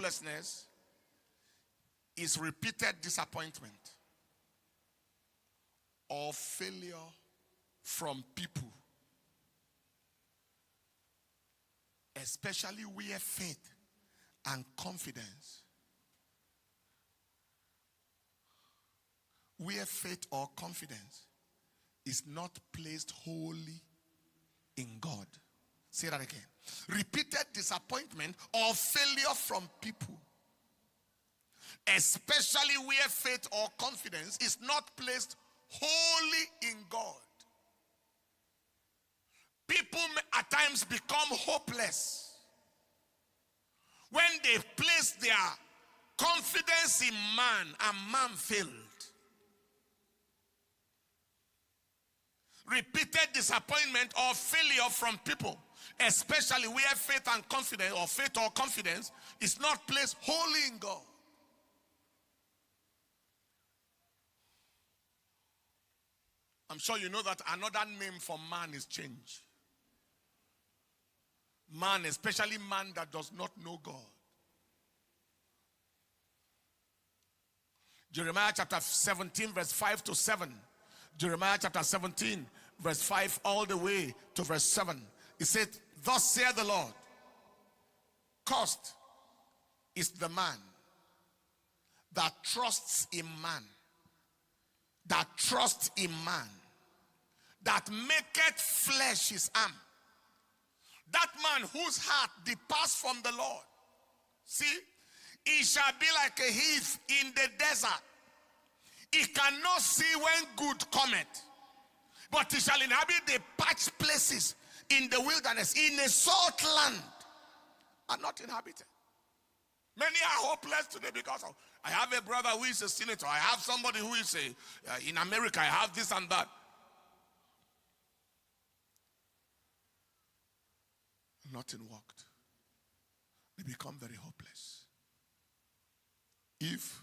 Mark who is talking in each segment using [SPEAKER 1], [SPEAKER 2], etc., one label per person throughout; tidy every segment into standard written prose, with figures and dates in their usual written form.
[SPEAKER 1] hopelessness is repeated disappointment or failure from people, especially where faith and confidence, where faith or confidence is not placed wholly in God. Say that again. Repeated disappointment or failure from people, especially where faith or confidence is not placed wholly in God. People at times become hopeless when they place their confidence in man and man failed. Repeated disappointment or failure from people, especially where faith and confidence or faith or confidence is not placed wholly in God. I'm sure you know that another name for man is change. Man, especially man that does not know God. Jeremiah chapter 17 verse 5 to 7. Jeremiah chapter 17 verse 5 all the way to verse 7. It said, thus saith the Lord, cursed is the man that trusts in man, that trusts in man, that maketh flesh his arm. That man whose heart departs from the Lord. See, he shall be like a heath in the desert. He cannot see when good cometh, but he shall inhabit the parched places in the wilderness, in a salt land, are not inhabited. Many are hopeless today because of, I have a brother who is a senator. I have somebody who is in America. I have this and that. Nothing worked. They become very hopeless. If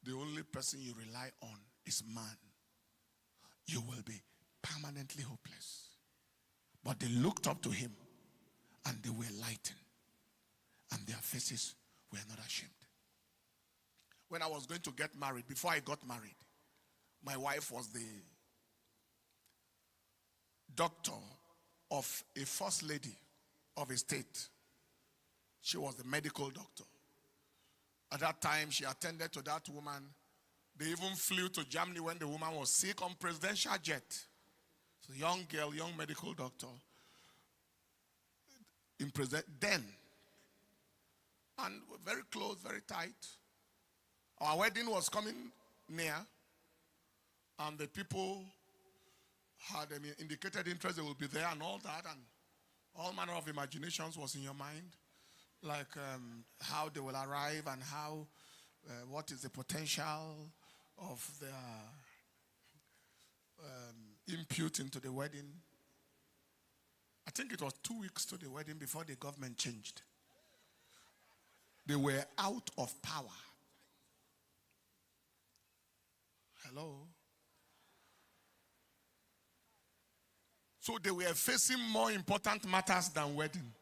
[SPEAKER 1] the only person you rely on is man, you will be permanently hopeless. But they looked up to him and they were lightened, and their faces were not ashamed. When I was going to get married, before I got married, my wife was the doctor of a first lady of a state. She was the medical doctor. At that time, she attended to that woman. They even flew to Germany when the woman was sick on presidential jet. So young girl, young medical doctor. Then, and very close, very tight. Our wedding was coming near, and the people had indicated interest they will be there and all that, and all manner of imaginations was in your mind, like how they will arrive and how, what is the potential of their input into the wedding. I think it was 2 weeks to the wedding before the government changed. They were out of power. Hello? So they were facing more important matters than wedding.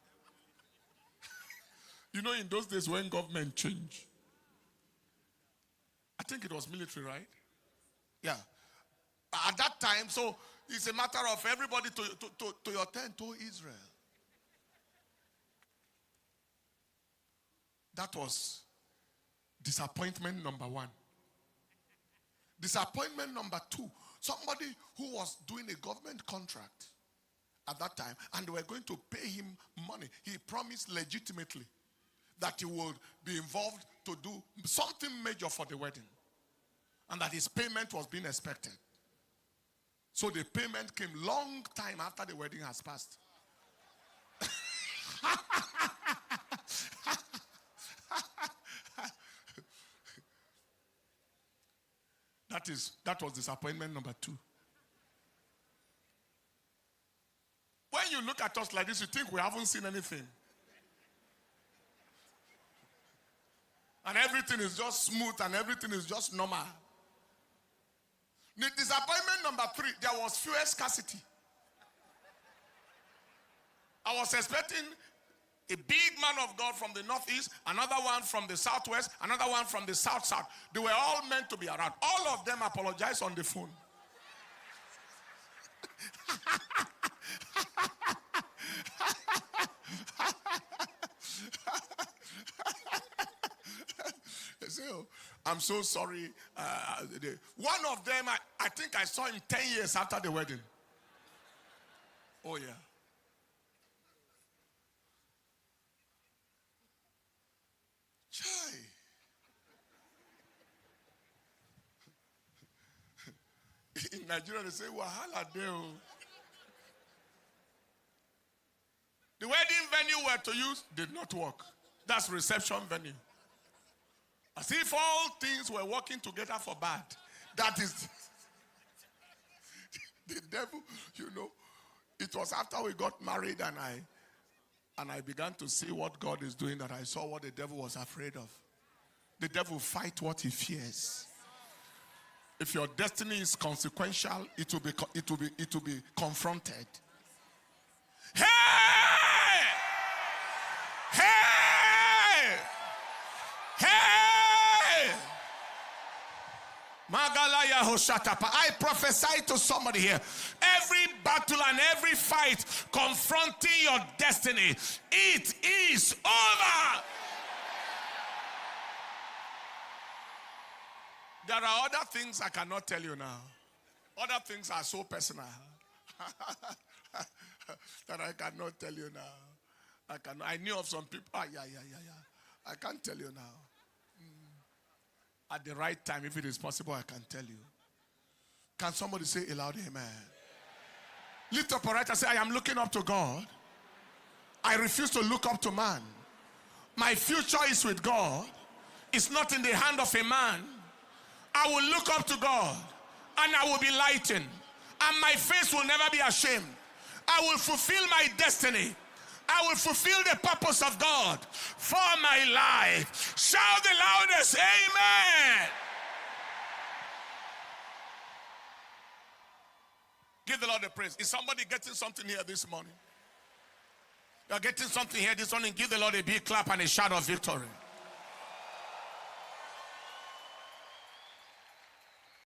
[SPEAKER 1] You know, in those days when government changed, I think it was military, right? Yeah. At that time, so it's a matter of everybody to your tent, to Israel. That was disappointment number one. Disappointment number two, somebody who was doing a government contract at that time, and they were going to pay him money. He promised legitimately that he would be involved to do something major for the wedding, and that his payment was being expected. So the payment came long time after the wedding has passed. That was disappointment number two. When you look at us like this, you think we haven't seen anything. And everything is just smooth and everything is just normal. The disappointment number three, there was fuel scarcity. I was expecting A big man of God from the northeast, another one from the southwest, another one from the south. They were all meant to be around. All of them apologized on the phone. They say, oh, I'm so sorry. One of them, I think I saw him 10 years after the wedding. Oh, yeah. Chai. In Nigeria, they say, Wahala deo. The wedding venue we're to use did not work. That's reception venue. As if all things were working together for bad. That is the devil, It was after we got married and I began to see what God is doing that I saw what the devil was afraid of. The devil fights what he fears. If your destiny is consequential, it will be confronted. Hey! Hey! Hey! Magalaya Hoshatapa. I prophesy to somebody here. Every battle and every fight confronting your destiny, it is over. There are other things I cannot tell you now. Other things are so personal that I cannot tell you now. I knew of some people. Yeah. I can't tell you now. At the right time, if it is possible, I can tell you. Can somebody say a loud amen? Lift up a right and say, I am looking up to God. I refuse to look up to man. My future is with God. It's not in the hand of a man. I will look up to God and I will be lightened. And my face will never be ashamed. I will fulfill my destiny. I will fulfill the purpose of God for my life. Shout the loudest, amen. Give the Lord the praise. Is somebody getting something here this morning? You are getting something here this morning. Give the Lord a big clap and a shout of victory.